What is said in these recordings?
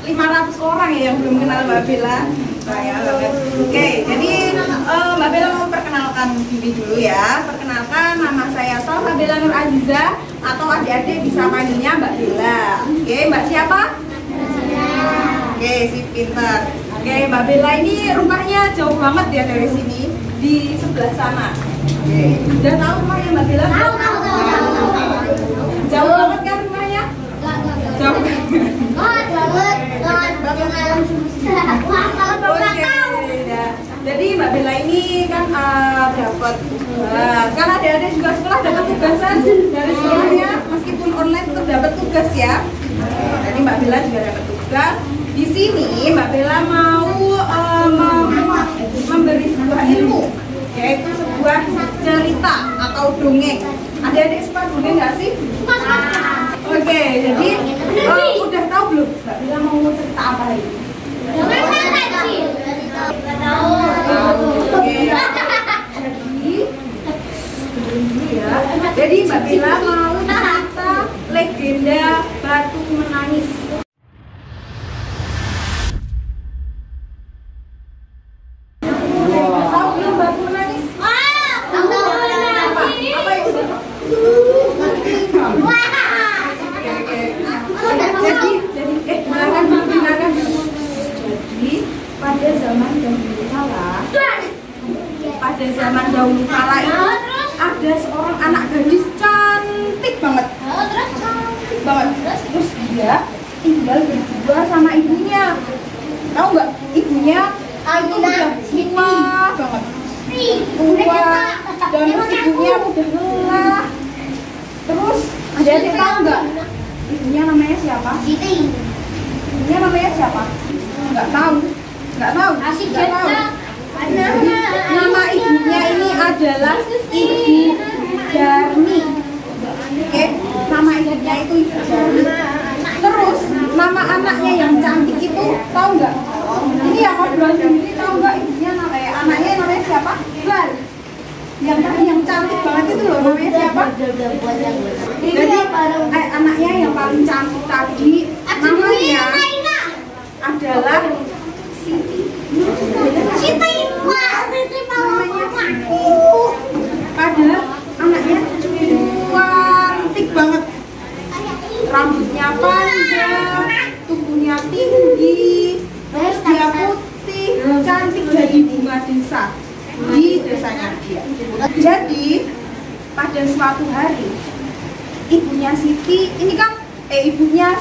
500 orang ya yang belum kenal Mbak Bella. Saya Oke, jadi Mbak Bella mau perkenalkan diri dulu ya. Perkenalkan, nama saya Salsabella Nur Aziza atau adik-adik bisa panggilnya Mbak Bella. Oke, Mbak siapa? Oke, si pintar. Oke, Mbak Bella ini rumahnya jauh banget ya dari sini, di sebelah sana. Oke, udah tahu rumahnya Mbak Bella? Tahu. Jauh banget kan rumahnya? Jauh Jadi Mbak Bella ini kan dapat tugas. Kan adik-adik juga sekolah dapat tugasan dari sekolahnya, meskipun online tetap dapat tugas ya. Jadi Mbak Bella juga dapat tugas. Di sini Mbak Bella mau memberi sebuah ilmu, yaitu sebuah cerita atau dongeng. Adik-adik suka dongeng nggak sih? Oke, jadi udah tahu belum Mbak Bella mau cerita apa ini? Jadi Mbak Bella mau cerita legenda batu menangis. Tahu belum batu menangis? Apa yang udah tahu? Jadi pada zaman dahulu kala itu ada seorang anak gadis cantik banget, terus dia tinggal berdua sama ibunya. Tahu nggak, ibunya itu udah tua banget, dan ibunya udah lelah. Terus adik-adik tahu nggak ibunya namanya siapa? Ibunya namanya siapa? Nggak tahu. Nama ibunya ini adalah Ibu Darmi. Oke, nama ibunya itu Ibu Darmi. Terus nama anaknya yang cantik itu tahu nggak? Ini yang ngobrol sendiri, tahu nggak ibunya anaknya namanya siapa? Bal. Yang tadi yang cantik banget itu loh, namanya siapa? Jadi anaknya yang paling cantik tadi namanya adalah Siti. Padahal anaknya cantik banget, rambutnya panjang, tubuhnya tinggi, terus dia putih, cantik jadi bunga desa di desanya dia. Jadi pada suatu hari ibunya Siti, ini kan ibunya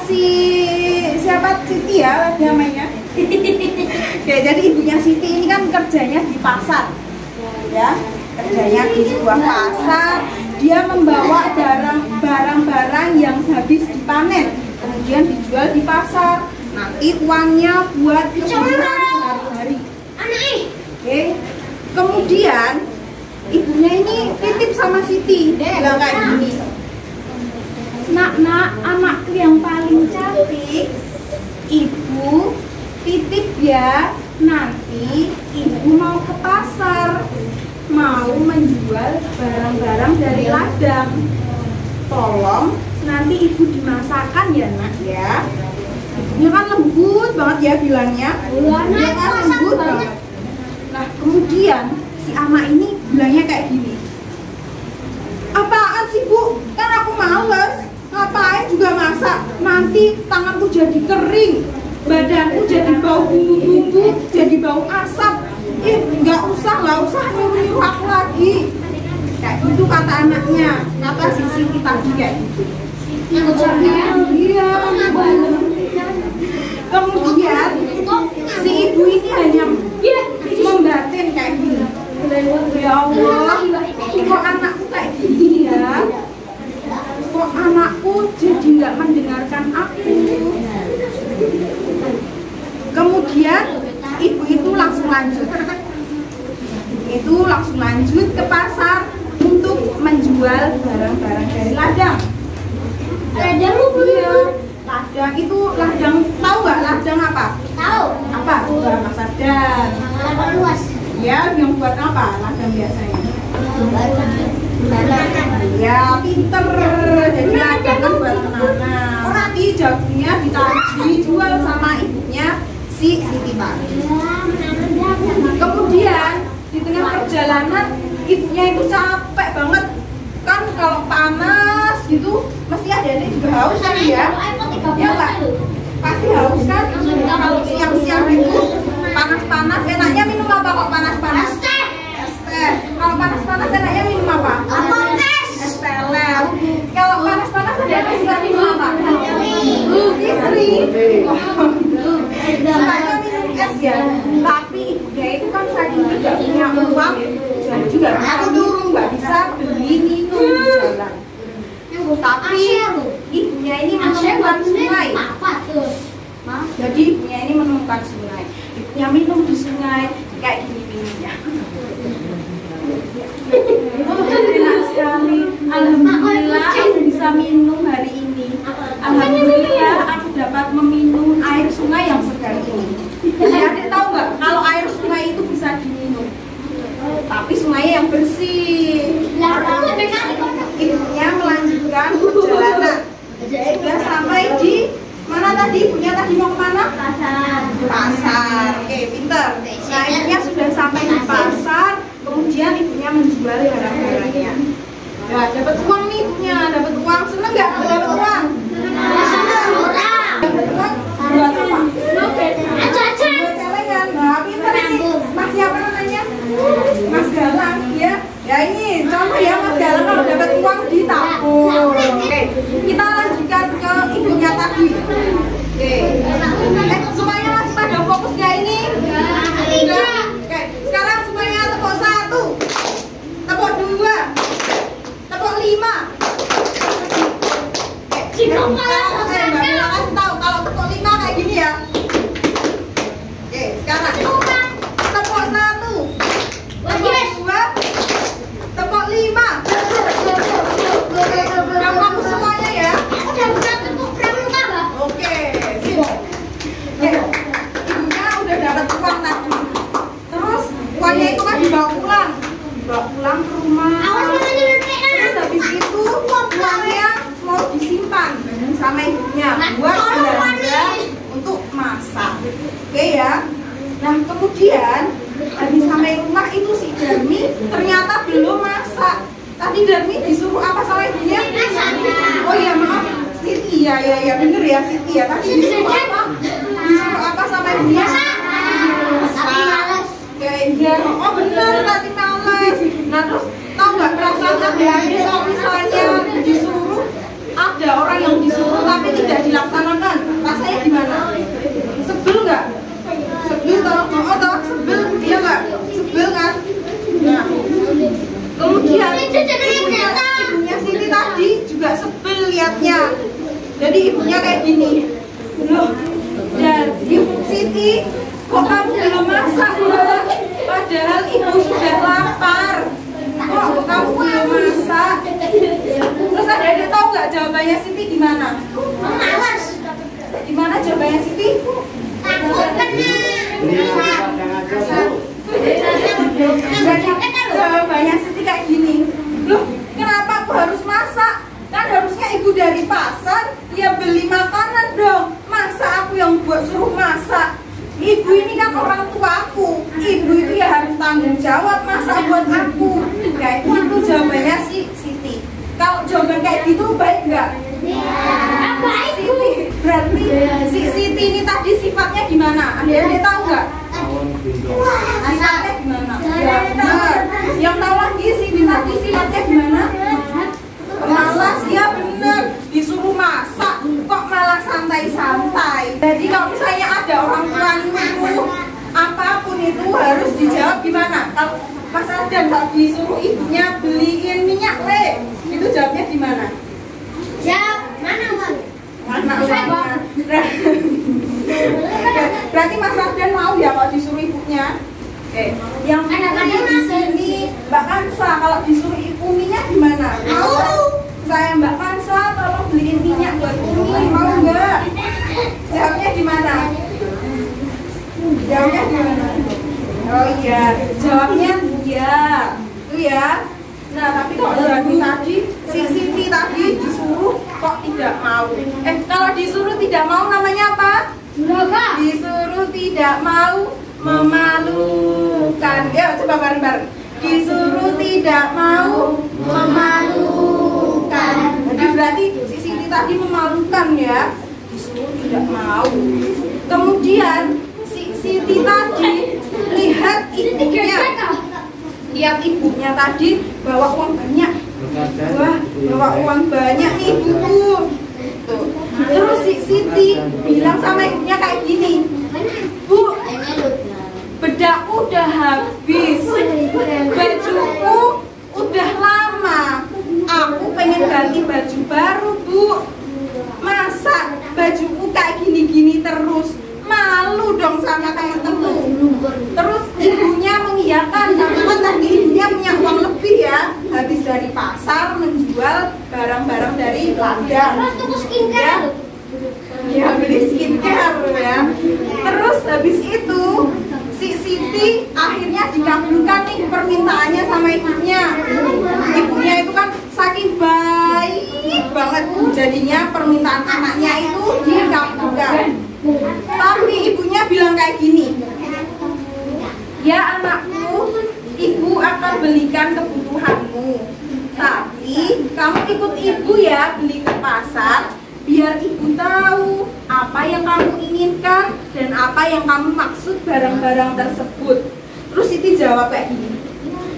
siapa, Siti ya namanya. Oke, jadi ibunya Siti ini kan kerjanya di pasar, ya, kerjanya di sebuah pasar. Dia membawa barang-barang yang habis dipanen, kemudian dijual di pasar. Nanti uangnya buat kebutuhan sehari-hari. Oke, kemudian ibunya ini titip sama Siti, bilang kayak gini, nak, anakku yang paling cantik, ibu titip ya, nanti ibu mau ke pasar, mau menjual barang-barang dari ladang. Tolong nanti ibu dimasakan ya nak ya. Ibunya kan lembut banget ya bilangnya, dia kan lembut banget. Nah kemudian si anak ini bilangnya kayak gini, apaan sih bu, kan aku males, ngapain juga masak, nanti tanganku jadi kering, badanku jadi bau bumbu-bumbu, jadi bau asap. Nggak usah nyuruh aku lagi. Kayak gitu kata anaknya, kata si Siti tadi kayak gitu. Iya. Kemudian si ibu ini hanya membatin kayak gini, ya Allah, kok anakku kayak gini ya, kok anakku jadi nggak mendengarkan aku. Kemudian ibu itu langsung lanjut ke pasar untuk menjual barang-barang dari ladang. Ladang ya, ladang itu ladang, tahu nggak ladang apa? Tahu. Apa? Buat masak dan ladang luas. Ya, yang buat apa ladang biasanya? Ya, pinter. Jadi ada kan buat anak-anak. Nanti jagung dijual sama ibunya si Siti tadi. Kemudian di tengah perjalanan ibunya itu capek banget kan, kalau panas gitu mesti adik-adik juga haus kan ya? Ya enggak? Pasti haus kan? Kalau siang-siang itu panas-panas enaknya minum apa kok panas-panas? Es teh. Kalau panas-panas enaknya minum apa? Es teler. Kalau panas-panas adik-adik suka minum apa? Istri. Sukanya minum es ya. Tapi ibunya itu kan saking tidak punya uang, jadi juga aku turun nggak bisa beli minum di jalan. Tapi ibunya ini menemukan sungai. Jadi ibunya ini menemukan sungai. Ibunya minum di sungai kayak gini minumnya. Enak sekali. Alhamdulillah aku bisa minum hari ini. Alhamdulillah aku dapat meminum air sungai yang segar ini. Adik tahu nggak kalau air sungai itu bisa diminum? Tapi sungainya yang bersih. Ibunya melanjutkan perjalanan. Sudah sampai di mana tadi? Ibunya tadi mau kemana? Pasar. Oke, pinter. Nah, ibunya sudah sampai di pasar. Kemudian ibunya menjual barang-barangnya. Nah, dapat uang nih ibunya, dapat uang. Seneng nggak dapat uang? Seneng. Dapat uang buat apa? Buat celengan. Nah, pinter ini. Mas siapa namanya? Mas Galang, ya. Ya ini contoh ya, Mas Galang kalau dapat uang ditabung. Oke, kita lanjutkan ke ibunya tadi. Oke. Semuanya masih pada fokusnya ini? Sudah. Oke, sekarang semuanya tepuk 1, tepuk 2, tepuk 5. Mbak Mila kasih tahu kalau tepuk 5 kayak gini ya. Oke, sekarang tepuk 1, tepuk 2, tepuk 5. Udah fokus semuanya ya. Oke, sip. Oke, ibunya udah dapat uang tadi. Terus uangnya itu kan dibawa pulang ke rumah. Terus habis itu uangnya mau disimpan sama ibunya buat belanja untuk masak. Oke ya. Nah kemudian habis sampai rumah itu si Darmi ternyata belum masak. Tadi Darmi disuruh apa sama ibunya? Oh iya maaf, Siti ya bener ya Siti ya. Tadi disuruh apa? Disuruh apa sama ibunya? Masak. Iya, oh bener tadi males. Nah terus tahu nggak perasaan adik-adik kalau misalnya disuruh, ada orang yang disuruh tapi tidak dilaksanakan, rasanya gimana? Sebel nggak? Sebel toh sebel, iya nggak? Sebel kan? Nah kemudian ibunya Siti tadi juga sebel liatnya. Jadi ibunya kayak gini, loh, dan ibu Siti kok kamu belum masak? Padahal ibu sudah lapar. Kok kamu belum masak? Terus adik-adik tahu nggak jawabannya Siti gimana? Males. Gimana jawabannya Siti? Jawabannya Siti kayak gini. Loh, kenapa aku harus masak? Kan harusnya ibu dari pasar, ya beli makanan dong. Masa aku yang buat suruh masak? Ibu ini kan orang tuaku. Ibu itu ya harus tanggung jawab masak buat aku. Ya itu jawabannya si Siti. Kalau jawaban kayak gitu baik nggak? Baik. Berarti si Siti ini tadi sifatnya gimana? Adik-adik tahu nggak? Sifatnya gimana? Ya benar. Yang tahu lagi Siti tadi sifatnya gimana? Malas, ya bener. Disuruh masak kok malah santai-santai. Jadi kalau misalnya ada orang tua nyuruh apapun itu harus dijawab gimana? Kalau Mas Ardan nggak disuruh ibunya beliin minyak itu jawabnya gimana? Jawab mana uang? Mana uangnya? Berarti Mas Ardan mau ya kalau disuruh ibunya? Yang tadi di sini Mbak Kansa kalau disuruh ibu minyak gimana? Mau? Saya Mbak Kansa tolong beliin minyak buat Umi, mau nggak? Jawabnya gimana? Jawabnya gimana? Oh iya, jawabnya iya. Itu ya. Nah, tapi kok tadi si Siti tadi disuruh kok tidak mau. Kalau disuruh tidak mau namanya apa? Durhaka. Disuruh tidak mau, memalukan. Ya, coba bareng-bareng. Disuruh tidak mau, memalukan. Jadi berarti si Siti tadi memalukan ya. Disuruh tidak mau. Kemudian si Siti tadi lihat ibunya. Lihat ibunya tadi bawa uang banyak. Wah, bawa uang banyak nih ibuku. Tuh. Terus si Siti bilang sama ibunya kayak gini, Bu, bedakku udah habis, bajuku udah lama, aku pengen ganti baju baru, Bu. Masa bajuku kayak gini-gini terus? Malu dong sama temen-temen. Terus ibunya mengiyakan karena kan tadi ibunya punya uang lebih ya, habis dari pasar menjual barang-barang dari ladang. Terus tunggu skincare. Ya beli skincare ya. Terus habis itu si Siti akhirnya dikabulkan nih permintaannya sama ibunya. Ibunya itu kan saking baik banget, jadinya permintaan anaknya itu dikabulkan. Tapi ibunya bilang kayak gini, ya anakku, ibu akan belikan kebutuhanmu, tapi kamu ikut ibu ya beli ke pasar, biar ibu tahu apa yang kamu inginkan dan apa yang kamu maksud barang-barang tersebut. Terus Siti jawab kayak gini,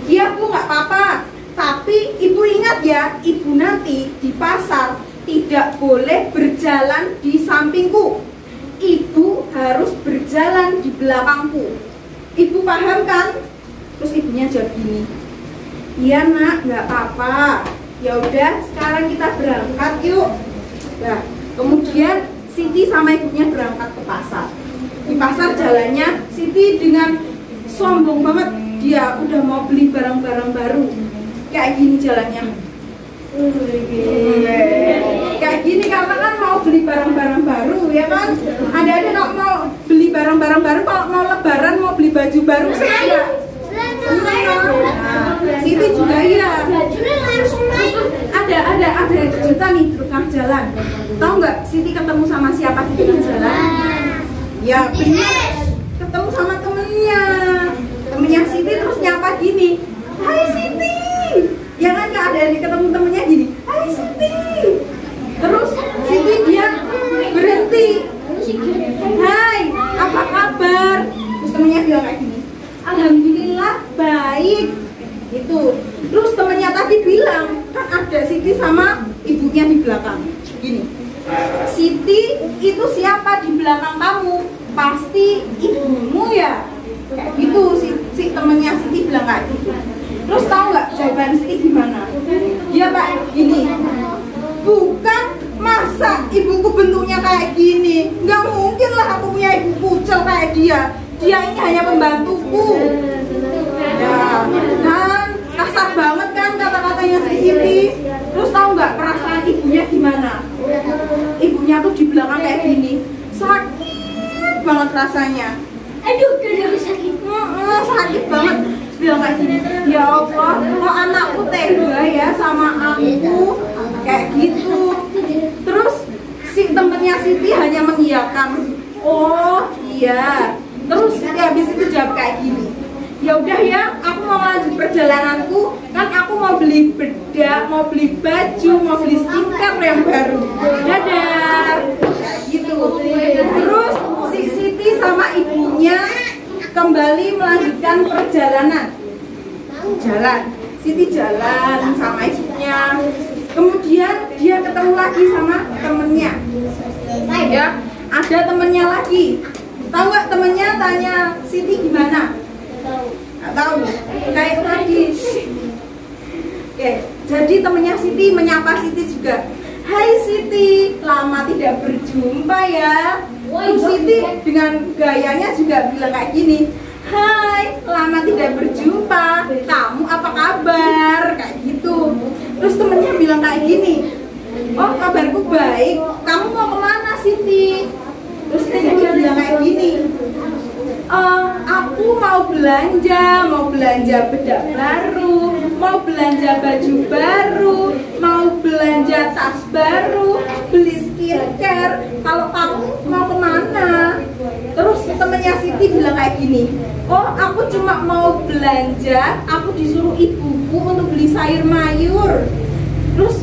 iya Bu, nggak apa-apa, tapi ibu ingat ya, ibu nanti di pasar tidak boleh berjalan di sampingku. Ibu harus berjalan di belakangku. Ibu paham kan? Terus ibunya jawab gini, iya nak, nggak apa-apa. Ya udah, sekarang kita berangkat yuk. Nah, kemudian Siti sama ibunya berangkat ke pasar. Di pasar jalannya Siti dengan sombong banget, dia udah mau beli barang-barang baru. Kayak gini jalannya. Kayak gini karena kan mau beli barang-barang baru ya kan. Ada kalau mau beli barang-barang baru, kalau mau lebaran mau beli baju baru senang nggak? Nah, Siti juga iya. Ada kejutan nih di tengah jalan. Tahu nggak Siti ketemu sama siapa di tengah jalan? Ya benar, ketemu sama temennya Siti. Terus nyapa gini, hai Siti. Ya kan ada ketemu temennya gini, hai Siti. Terus Siti dia berhenti, hai apa kabar? Terus temennya bilang kayak gini, alhamdulillah baik. Gitu. Terus temennya tadi bilang, kan ada Siti sama ibunya di belakang. Gini, Siti itu siapa di belakang kamu? Pasti ibumu ya. Kayak gitu si temennya Siti bilang kayak gitu. Terus tahu nggak jawaban Siti gimana? Dia Pak gini, bukan, masa ibuku bentuknya kayak gini? Nggak mungkin lah aku punya ibu kucel kayak dia. Dia ini hanya pembantuku. Ya, kan kasar banget kan kata-katanya si Siti. Terus tahu nggak perasaan ibunya gimana? Ibunya tuh di belakang kayak gini, sakit banget rasanya. Aduh, sakit. Sakit banget. Bilang kayak gini, ya Allah, kok anakku tega ya sama aku kayak gitu. Terus si temennya Siti hanya mengiyakan, oh iya. Terus Siti habis itu jawab kayak gini, ya udah ya, aku mau lanjut perjalananku, kan aku mau beli bedak, mau beli baju, mau beli skincare yang baru. Dadah, kayak gitu. Terus si Siti sama ibunya kembali melanjutkan perjalanan. Jalan, Siti jalan sama ibunya. Kemudian dia ketemu lagi sama temennya. Ya, ada temennya lagi. Tahu nggak temennya tanya Siti gimana? Nggak tahu. Kayak tadi. Oke, jadi temennya Siti menyapa Siti juga. Hai Siti, lama tidak berjumpa ya. Terus Siti dengan gayanya juga bilang kayak gini, hai, lama tidak berjumpa, kamu apa kabar? Kayak gitu. Terus temennya bilang kayak gini, oh kabarku baik, kamu mau kemana Siti? Terus Siti bilang kayak gini, aku mau belanja bedak baru, mau belanja baju baru, mau belanja tas baru, beli skincare. Kalau kamu mau kemana? Terus temennya Siti bilang kayak gini, oh aku cuma mau belanja, aku disuruh ibuku untuk beli sayur mayur. Terus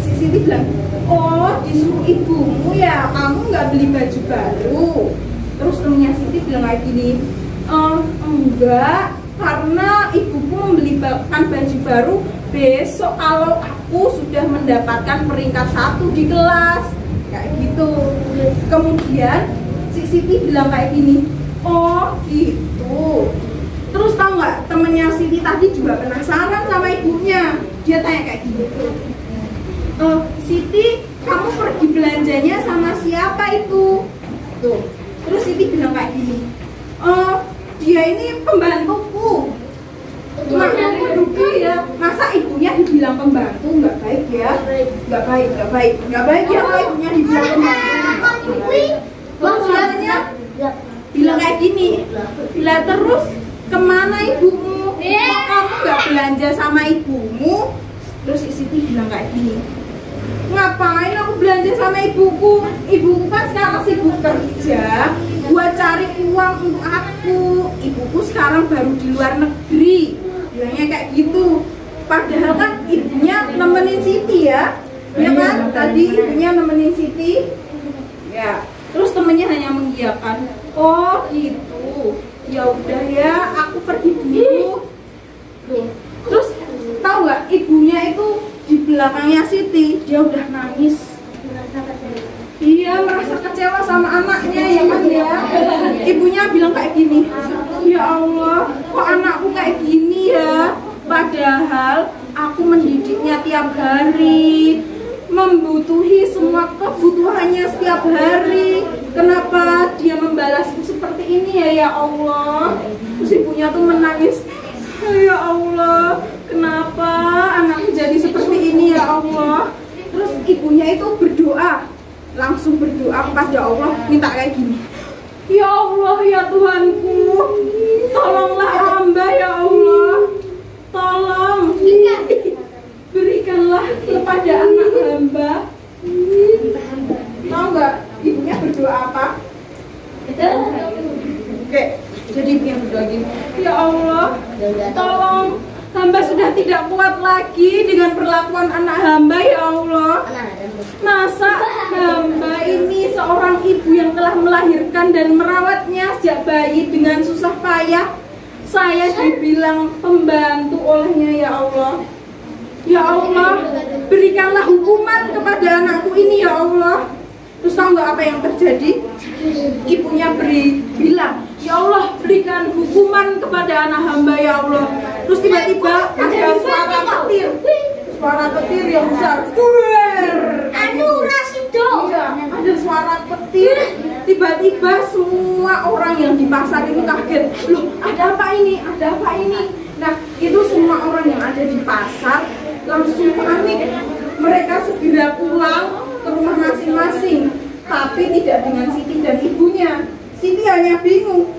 si Siti bilang, oh disuruh ibumu ya, kamu nggak beli baju baru. Terus temennya Siti bilang kayak gini, enggak, karena ibuku membelikan baju baru besok kalau aku sudah mendapatkan peringkat 1 di kelas. Kayak gitu. Kemudian si Siti bilang kayak gini, oh gitu. Terus tahu nggak, temennya Siti tadi juga penasaran sama ibunya. Dia tanya kayak gini, Siti, kamu pergi belanjanya sama siapa itu? Tuh. Terus Siti bilang kayak gini, dia ini pembantuku. Cuma ya, masa ibunya dibilang pembantu? Nggak baik ya, nggak baik ya kalau ibunya dibilang pembantu. Maksudnya bilang kayak gini, bila terus kemana ibumu? Kok kamu nggak belanja sama ibumu? Terus Siti bilang kayak gini, ngapain aku belanja sama ibuku? Ibuku kan sekarang sibuk kerja buat cari uang untuk aku. Ibuku sekarang baru di luar negeri. Bilangnya kayak gitu. Padahal kan ibunya nemenin Siti ya. Ya kan? Tadi ibunya nemenin Siti. Ya. Terus temennya hanya mengiyakan. Oh gitu. Ya udah ya, aku pergi dulu. Terus tahu nggak, ibunya itu di belakangnya Siti, dia udah nangis. Iya, merasa kecewa sama anaknya ya kan ya. Ibunya bilang kayak gini, ya Allah, kok anakku kayak gini ya. Padahal aku mendidiknya tiap hari, membutuhi semua kebutuhannya setiap hari. Kenapa dia membalasku seperti ini ya Allah. Terus ibunya tuh menangis, ya Allah, kenapa anakku jadi seperti ini ya Allah. Terus ibunya itu berdoa, langsung berdoa kepada Allah, minta kayak gini, ya Allah ya Tuhanku, tolonglah hamba ya Allah, tolong berikanlah kepada anak hamba. Tahu nggak ibunya berdoa apa? Oke, jadi ibunya berdoa gini, ya Allah, tolong, hamba sudah tidak kuat lagi dengan perlakuan anak hamba ya Allah. Masa hamba ini seorang ibu yang telah melahirkan dan merawatnya sejak bayi dengan susah payah, saya dibilang pembantu olehnya ya Allah. Ya Allah, berikanlah hukuman kepada anakku ini ya Allah. Terus tahu nggak apa yang terjadi? Ibunya bilang, ya Allah, berikan hukuman kepada anak hamba ya Allah. Terus tiba-tiba ada suara petir yang besar. Ada suara petir. Tiba-tiba semua orang yang di pasar itu kaget. Loh, ada apa ini? Ada apa ini? Nah, itu semua orang yang ada di pasar langsung panik. Mereka segera pulang ke rumah masing-masing, tapi tidak dengan Siti dan ibunya. Siti hanya bingung,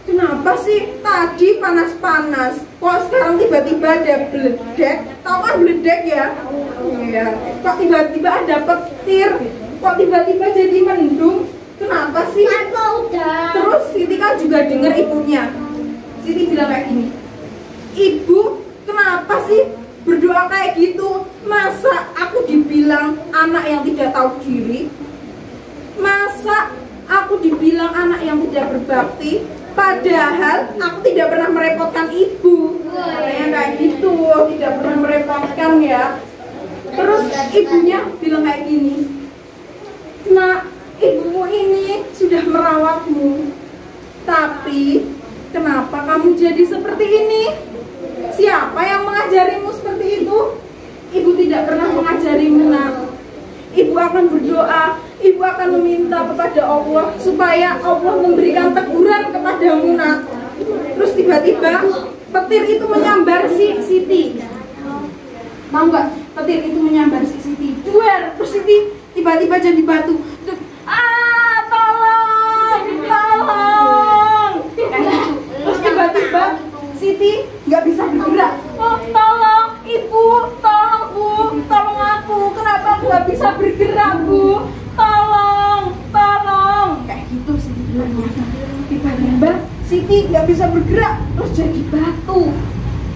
kenapa sih tadi panas-panas, kok sekarang tiba-tiba ada beledek? Tahu kan beledek ya? Iya. Kok tiba-tiba ada petir? Kok tiba-tiba jadi mendung? Kenapa sih? Terus Siti kan juga dengar ibunya. Siti bilang kayak gini, ibu, kenapa sih berdoa kayak gitu? Masa aku dibilang anak yang tidak tahu diri? Masa aku dibilang anak yang tidak berbakti? Padahal aku tidak pernah merepotkan ibu. Katanya kayak gitu, tidak pernah merepotkan ya. Terus ibunya bilang kayak gini, nah, ibumu ini sudah merawatmu, tapi kenapa kamu jadi seperti ini? Siapa yang mengajarimu seperti itu? Ibu tidak pernah mengajarimu, nak. Ibu akan berdoa, ibu akan meminta kepada Allah supaya Allah memberikan teguran kepadamu, nak. Terus tiba-tiba petir itu menyambar si Siti. Mau nggak? Petir itu menyambar si Siti. Terus Siti tiba-tiba jadi batu. Tolong, tolong. Terus tiba-tiba Siti nggak bisa bergerak. Oh, tolong. Siti nggak bisa bergerak terus jadi batu.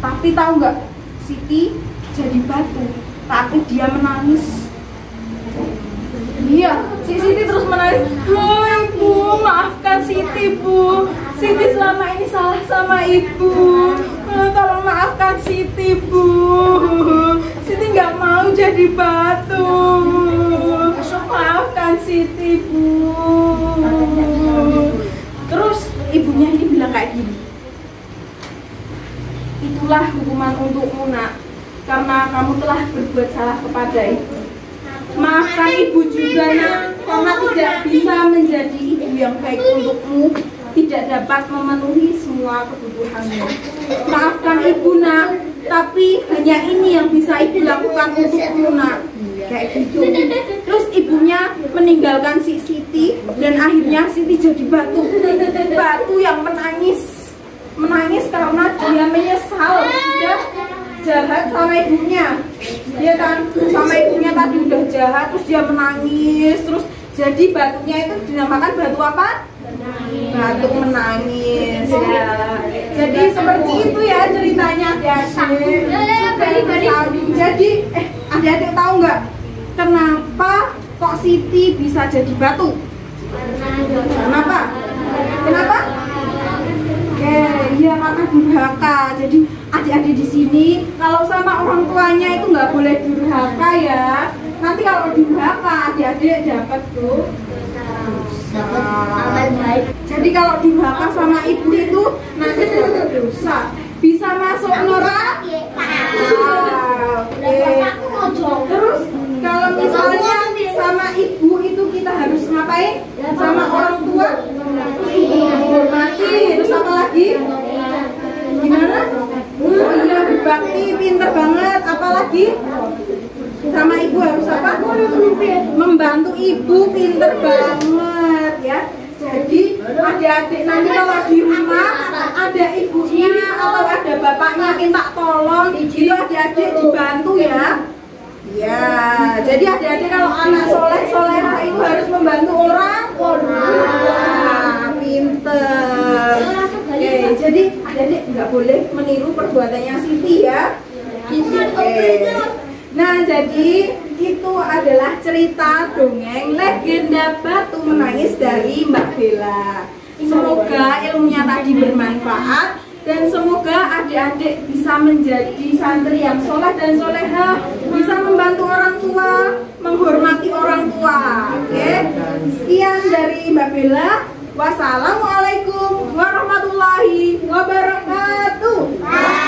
Tapi tahu nggak, Siti jadi batu tapi dia menangis. Iya, si Siti terus menangis. Hai Bu, maafkan Siti Bu. Siti selama ini salah sama Ibu. Tolong maafkan Siti Bu. Siti nggak mau jadi batu. Maafkan Siti Bu. Terus ibunya ini bilang kayak gini. Itulah hukuman untukmu nak, karena kamu telah berbuat salah kepada ibu. Maafkan ibu juga nak, karena tidak bisa menjadi ibu yang baik untukmu, tidak dapat memenuhi semua kebutuhanmu. Maafkan ibu nak, tapi hanya ini yang bisa ibu lakukan untukmu nak. Kayak gitu. Terus ibunya meninggalkan si Siti dan akhirnya Siti jadi batu. Batu yang menangis. Menangis karena dia menyesal sudah jahat sama ibunya. Dia kan sama ibunya tadi udah jahat, terus dia menangis, terus jadi batunya itu dinamakan batu apa? Batu menangis ya. Jadi seperti itu ya ceritanya adik-adik. Jadi adik-adik tahu nggak kenapa kok Siti bisa jadi batu? Kenapa? Kenapa? Iya karena durhaka. Jadi adik-adik di sini kalau sama orang tuanya itu nggak boleh durhaka ya. Nanti kalau durhaka adik-adik dapat tuh. Jadi kalau durhaka sama ibu itu nanti dapat dosa. Bisa masuk neraka. Terus kalau misalnya sama ibu itu kita harus ngapain? Sama orang tua hormati. Terus apa lagi? Gimana? Iya berbakti, pinter banget. Apalagi sama ibu harus apa? Membantu ibu, pinter banget ya. Jadi adik-adik nanti kalau di rumah ada ibunya atau ada bapaknya minta tolong, itu adik-adik dibantu ya. Ya, jadi adik-adik kalau anak soleh-solehah itu harus membantu orang. Wah, pinter. Oke, jadi adik-adik nggak boleh meniru perbuatannya Siti ya. Nah, jadi itu adalah cerita dongeng legenda batu menangis dari Mbak Bella. Semoga ilmunya tadi bermanfaat dan semoga adik-adik bisa menjadi santri yang soleh dan soleha, bisa membantu orang tua, menghormati orang tua. Oke, sekian dari Mbak Bella. Wassalamualaikum warahmatullahi wabarakatuh. Bye.